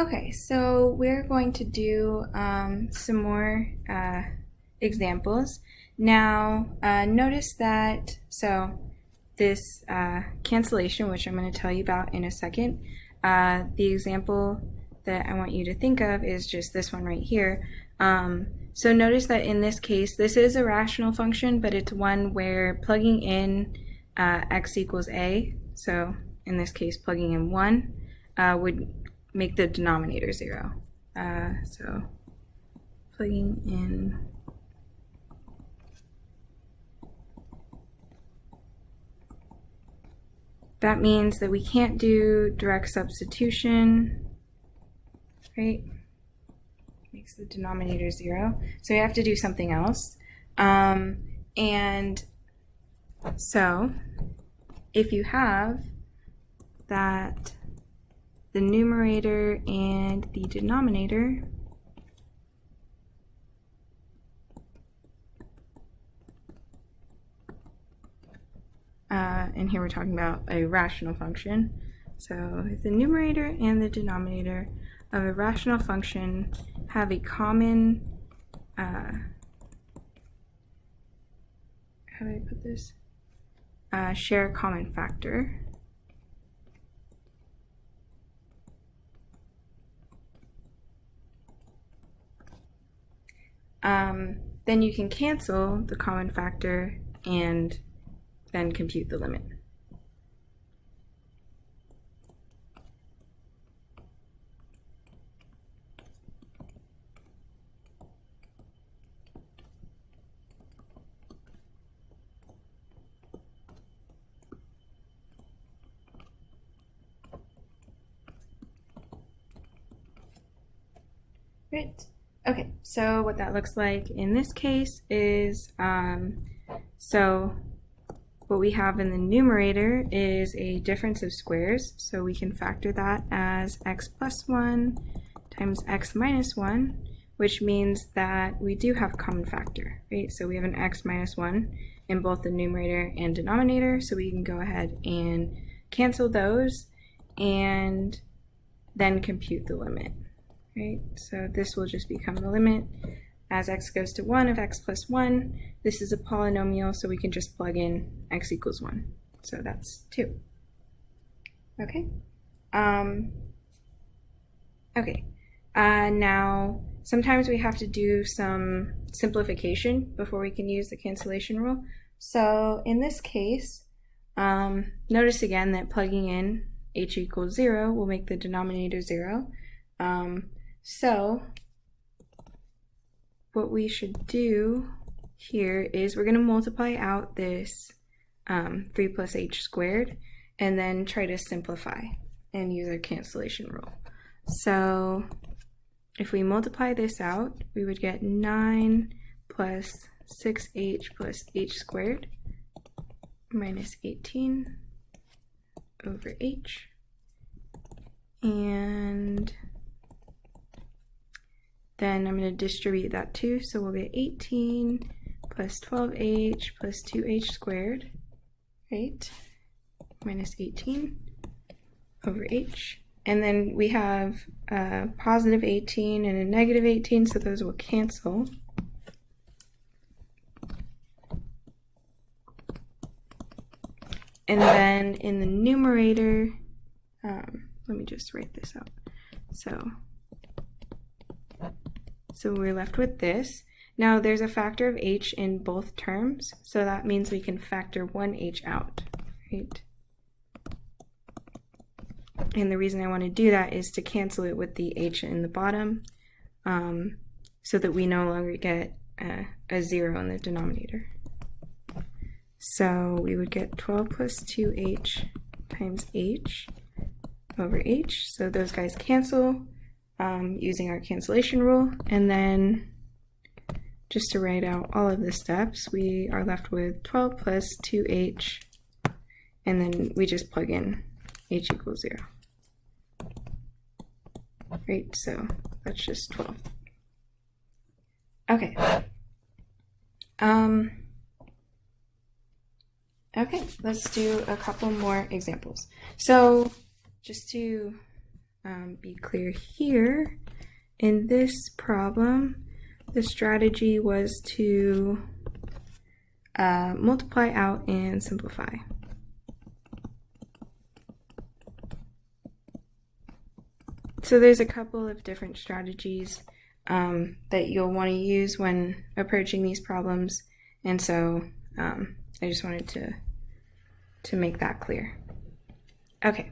Okay, so we're going to do some more examples. Now, notice that, this cancellation, which I'm going to tell you about in a second, the example that I want you to think of is just this one right here. So notice that in this case, this is a rational function, but it's one where plugging in x equals a, so in this case plugging in 1, would make the denominator 0. So plugging in that means that we can't do direct substitution, right? Makes the denominator 0. So we have to do something else. And so if you have that the numerator and the denominator and here we're talking about a rational function. So if the numerator and the denominator of a rational function have a common, how do I put this? Share a common factor. Then you can cancel the common factor and then compute the limit. Right. Okay, so what that looks like in this case is, so what we have in the numerator is a difference of squares, so we can factor that as x plus 1 times x minus 1, which means that we do have a common factor, right? So we have an x minus 1 in both the numerator and denominator, so we can go ahead and cancel those and then compute the limit. Right, so this will just become the limit as x goes to 1 of x plus 1. This is a polynomial, so we can just plug in x equals 1. So that's 2. Okay. Now, sometimes we have to do some simplification before we can use the cancellation rule. So in this case, notice again that plugging in h equals 0 will make the denominator 0. So what we should do here is we're going to multiply out this 3 plus h squared and then try to simplify and use our cancellation rule. So if we multiply this out, we would get 9 plus 6h plus h squared minus 18 over h. And then I'm going to distribute that too, so we'll get 18 plus 12h plus 2h squared, right, minus 18 over h. And then we have a positive 18 and a negative 18, so those will cancel. And then in the numerator, let me just write this out. So we're left with this. Now there's a factor of h in both terms, so that means we can factor 1h out, right? And the reason I want to do that is to cancel it with the h in the bottom, so that we no longer get a 0 in the denominator. So we would get 12 plus 2h times h over h, so those guys cancel using our cancellation rule, and then just to write out all of the steps, we are left with 12 plus 2h, and then we just plug in h equals 0. Right, so that's just 12. Okay. Okay, let's do a couple more examples. So just to be clear here, in this problem, the strategy was to multiply out and simplify. So there's a couple of different strategies that you'll want to use when approaching these problems, and so I just wanted to make that clear. Okay,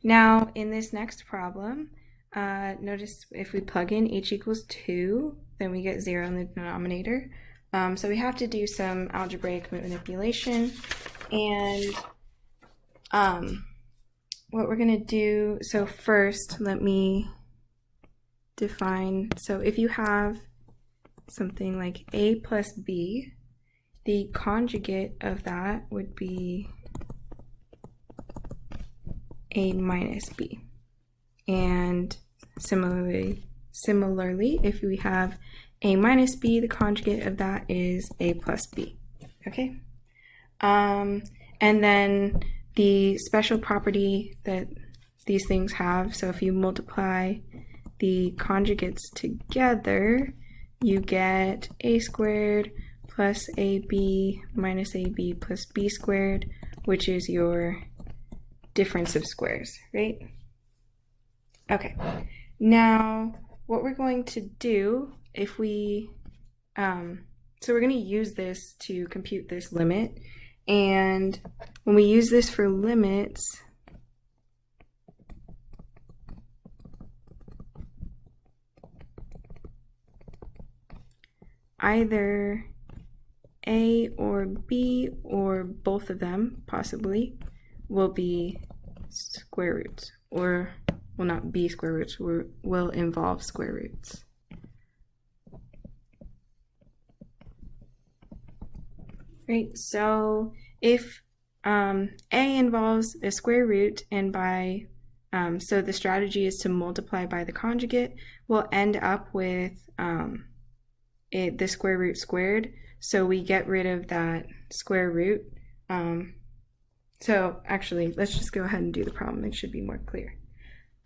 now in this next problem, notice if we plug in h equals 2, then we get 0 in the denominator. So we have to do some algebraic manipulation, and what we're going to do, so first let me define, so if you have something like a plus b, the conjugate of that would be a minus b. And similarly, if we have a minus b, the conjugate of that is a plus b. Okay? And then the special property that these things have, so if you multiply the conjugates together, you get a squared plus ab minus ab plus b squared, which is your difference of squares, right? Okay, now what we're going to do, if we, so we're going to use this to compute this limit, and when we use this for limits, either a or b or both of them possibly will be square roots, or will not be square roots, will involve square roots. Right, so if a involves a square root, and by so the strategy is to multiply by the conjugate, we'll end up with the square root squared, so we get rid of that square root. So actually, let's just go ahead and do the problem. It should be more clear.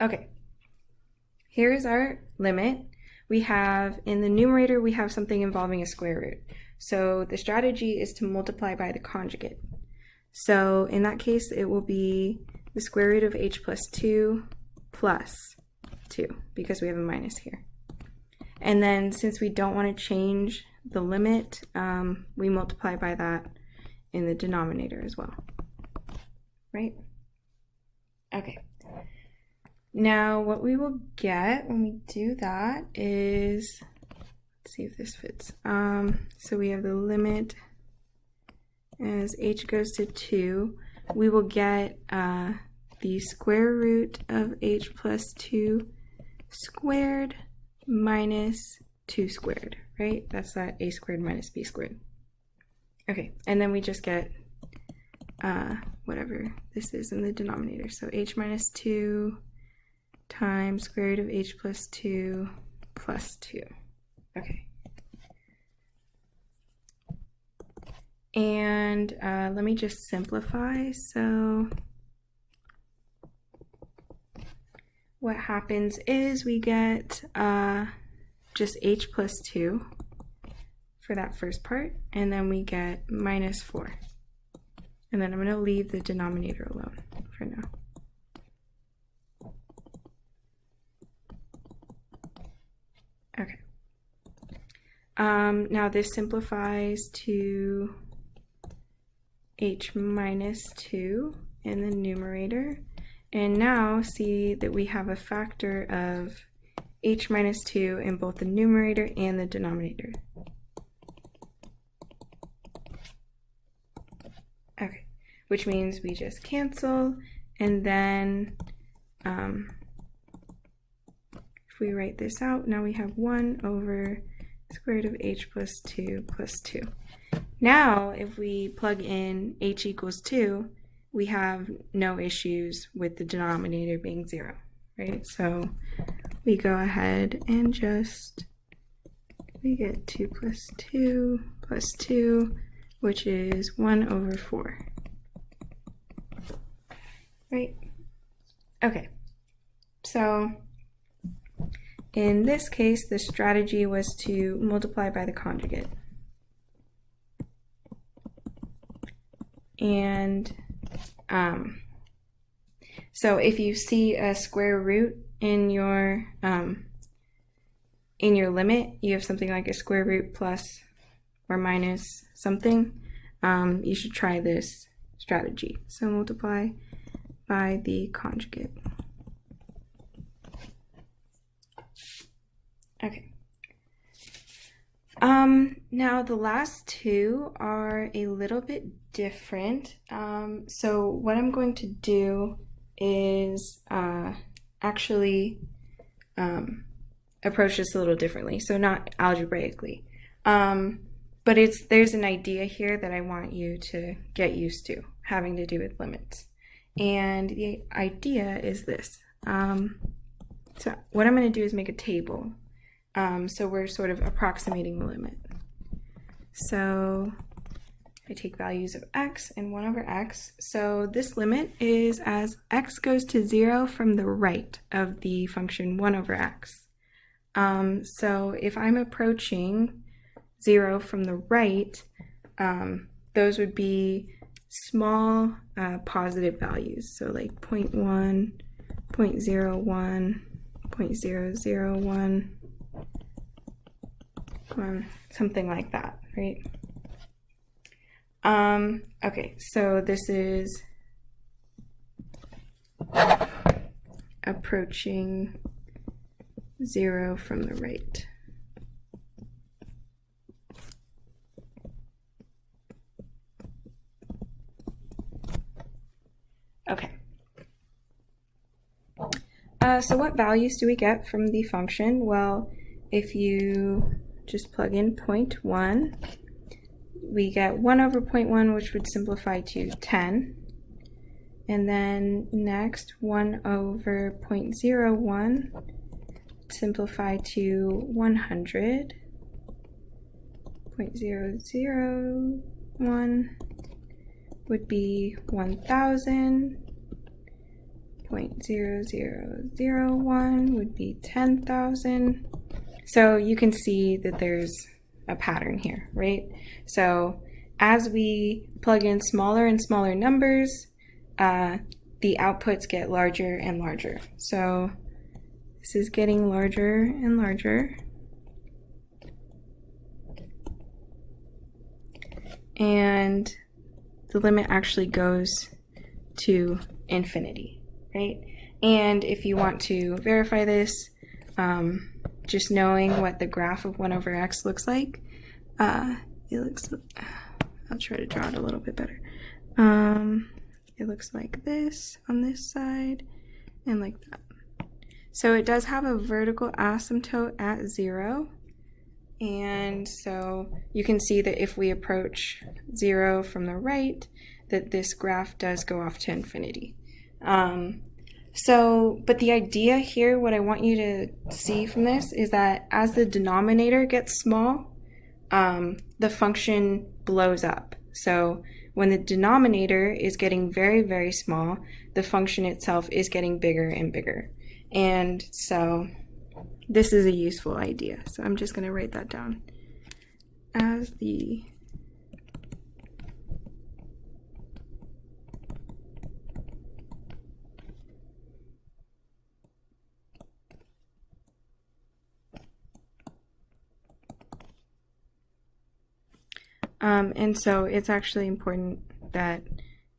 Okay, here's our limit. We have, in the numerator, we have something involving a square root. So the strategy is to multiply by the conjugate. So in that case, it will be the square root of h plus 2 plus 2, because we have a minus here. And then since we don't want to change the limit, we multiply by that in the denominator as well. Right? Okay. Now what we will get when we do that is, let's see if this fits. So we have the limit as h goes to 2. We will get the square root of h plus 2 squared minus 2 squared, right? That's that a squared minus b squared. Okay, and then we just get whatever this is in the denominator. So h minus 2 times square root of h plus 2 plus 2. Okay. And let me just simplify. So what happens is we get just h plus 2 for that first part, and then we get minus 4. And then I'm going to leave the denominator alone for now. Okay. Now this simplifies to h minus 2 in the numerator. And now see that we have a factor of h minus 2 in both the numerator and the denominator. Okay, which means we just cancel, and then if we write this out, now we have 1 over square root of h plus 2 plus 2. Now if we plug in h equals 2, we have no issues with the denominator being 0, right? So we go ahead and we get 2 plus 2 plus 2, which is 1 over 4, right? Okay, So in this case, the strategy was to multiply by the conjugate. And so if you see a square root in your limit, you have something like a square root plus or minus something, you should try this strategy. So multiply by the conjugate. Okay. Now the last two are a little bit different. So what I'm going to do is actually approach this a little differently. So not algebraically, but there's an idea here that I want you to get used to, having to do with limits. And the idea is this. So what I'm going to do is make a table. So we're sort of approximating the limit. So I take values of x and 1 over x. So this limit is as x goes to 0 from the right of the function 1 over x. So if I'm approaching 0 from the right, those would be small positive values. So like 0.1, 0.01, 0.001, something like that, right? Okay, so this is approaching 0 from the right. Okay. So what values do we get from the function? Well, if you just plug in 0.1, we get 1 over 0.1, which would simplify to 10. And then next, 1 over 0.01, simplify to 100. 0.001 would be 1,000. 0.0001 would be 10,000. So you can see that there's a pattern here, right? So as we plug in smaller and smaller numbers, the outputs get larger and larger. So this is getting larger and larger. And the limit actually goes to infinity, right? And if you want to verify this, just knowing what the graph of 1 over x looks like, I'll try to draw it a little bit better. It looks like this on this side and like that. So it does have a vertical asymptote at 0. And so you can see that if we approach 0 from the right, that this graph does go off to infinity. But the idea here, what I want you to see from this is that as the denominator gets small, the function blows up. So when the denominator is getting very, very small, the function itself is getting bigger and bigger. And so this is a useful idea. So I'm just going to write that down as the and so it's actually important that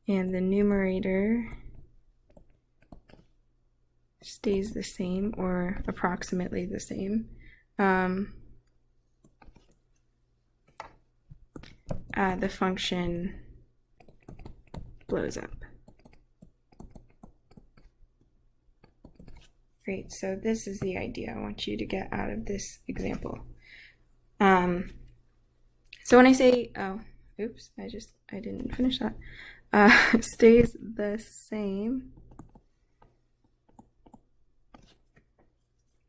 in the numerator stays the same or approximately the same. The function blows up. Great, so this is the idea I want you to get out of this example. So when I say, oops, I didn't finish that, stays the same.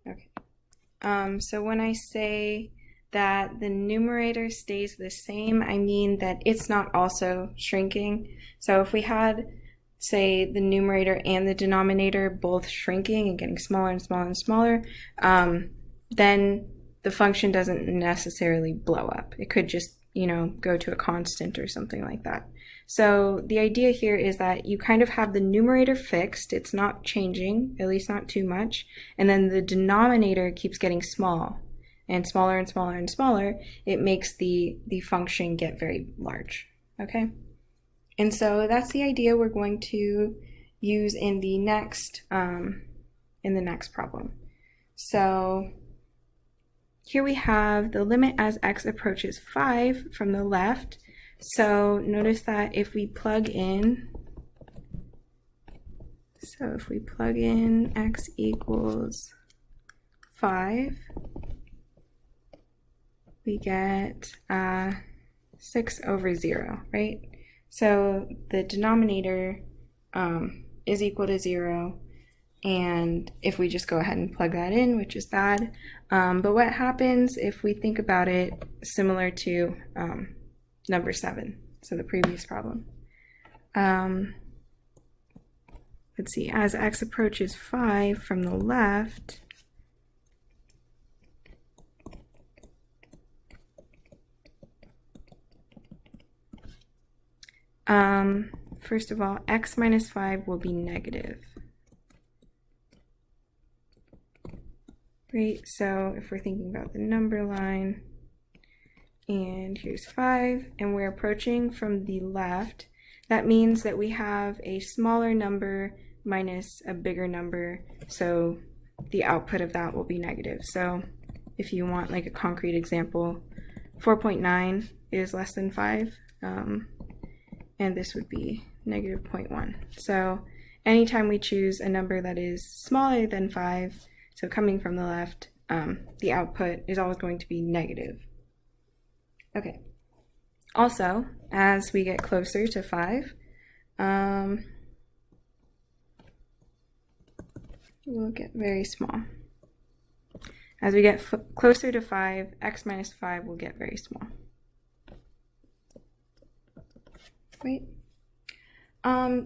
Okay. So when I say that the numerator stays the same, I mean that it's not also shrinking. So if we had say the numerator and the denominator both shrinking and getting smaller and smaller and smaller, then the function doesn't necessarily blow up. It could just, go to a constant or something like that. So the idea here is that you kind of have the numerator fixed, it's not changing, at least not too much, and then the denominator keeps getting small and smaller and smaller and smaller. It makes the function get very large, okay? And so that's the idea we're going to use in the next problem. So here we have the limit as x approaches 5 from the left. So notice that if we plug in x equals 5, we get 6 over 0, right? So the denominator is equal to 0, and if we just go ahead and plug that in, which is bad, but what happens if we think about it similar to number 7, so the previous problem? Let's see, as x approaches 5 from the left, first of all, x minus 5 will be negative. Right, so if we're thinking about the number line, and here's 5, and we're approaching from the left, that means that we have a smaller number minus a bigger number, so the output of that will be negative. So if you want like a concrete example, 4.9 is less than 5, and this would be negative 0.1. So anytime we choose a number that is smaller than 5, so coming from the left, the output is always going to be negative. Okay. Also, as we get closer to 5, we'll get very small. As we get closer to 5, x minus 5 will get very small. Right?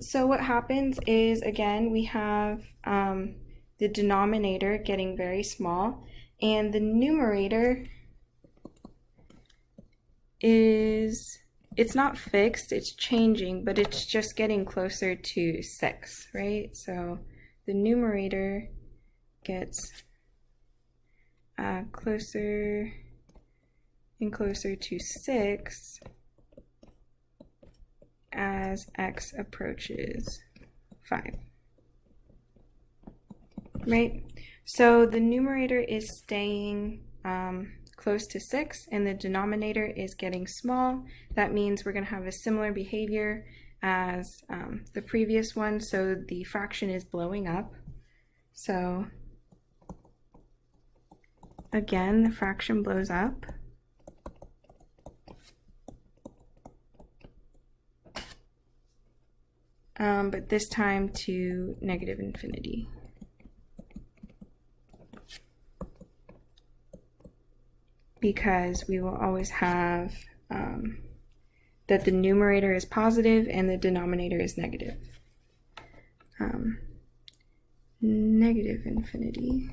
So what happens is, again, we have the denominator getting very small, and the numerator it's not fixed, it's changing, but it's just getting closer to 6, right? So the numerator gets closer and closer to 6 as x approaches 5. Right? So the numerator is staying close to 6 and the denominator is getting small. That means we're going to have a similar behavior as the previous one, so the fraction is blowing up. So again, the fraction blows up. But this time to negative infinity. Because we will always have that the numerator is positive and the denominator is negative. Negative infinity.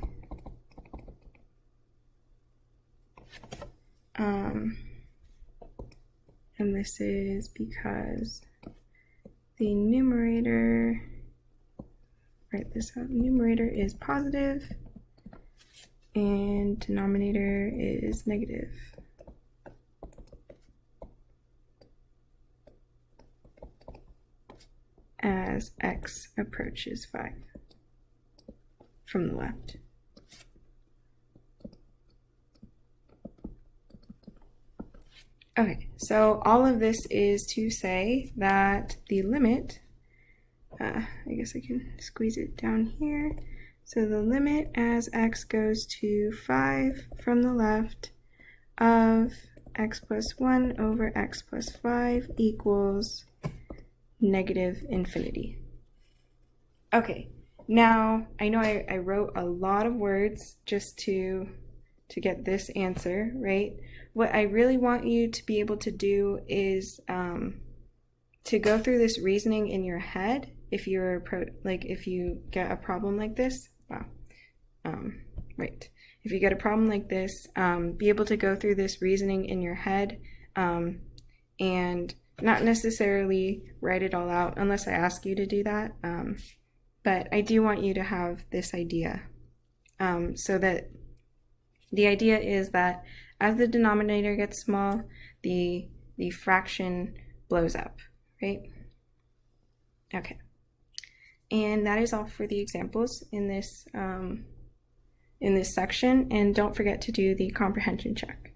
And this is because the numerator, write this out, numerator is positive and denominator is negative. As x approaches 5 from the left. Okay, so all of this is to say that the limit, I guess I can squeeze it down here. So the limit as x goes to 5 from the left of x plus 1 over x plus 5 equals negative infinity. Okay, now I know I wrote a lot of words just to get this answer, right? What I really want you to be able to do is to go through this reasoning in your head if you're if you get a problem like this, wow, right. If you get a problem like this, be able to go through this reasoning in your head, and not necessarily write it all out unless I ask you to do that. But I do want you to have this idea, so that the idea is that as the denominator gets small, the fraction blows up, right? Okay. And that is all for the examples in this section. And don't forget to do the comprehension check.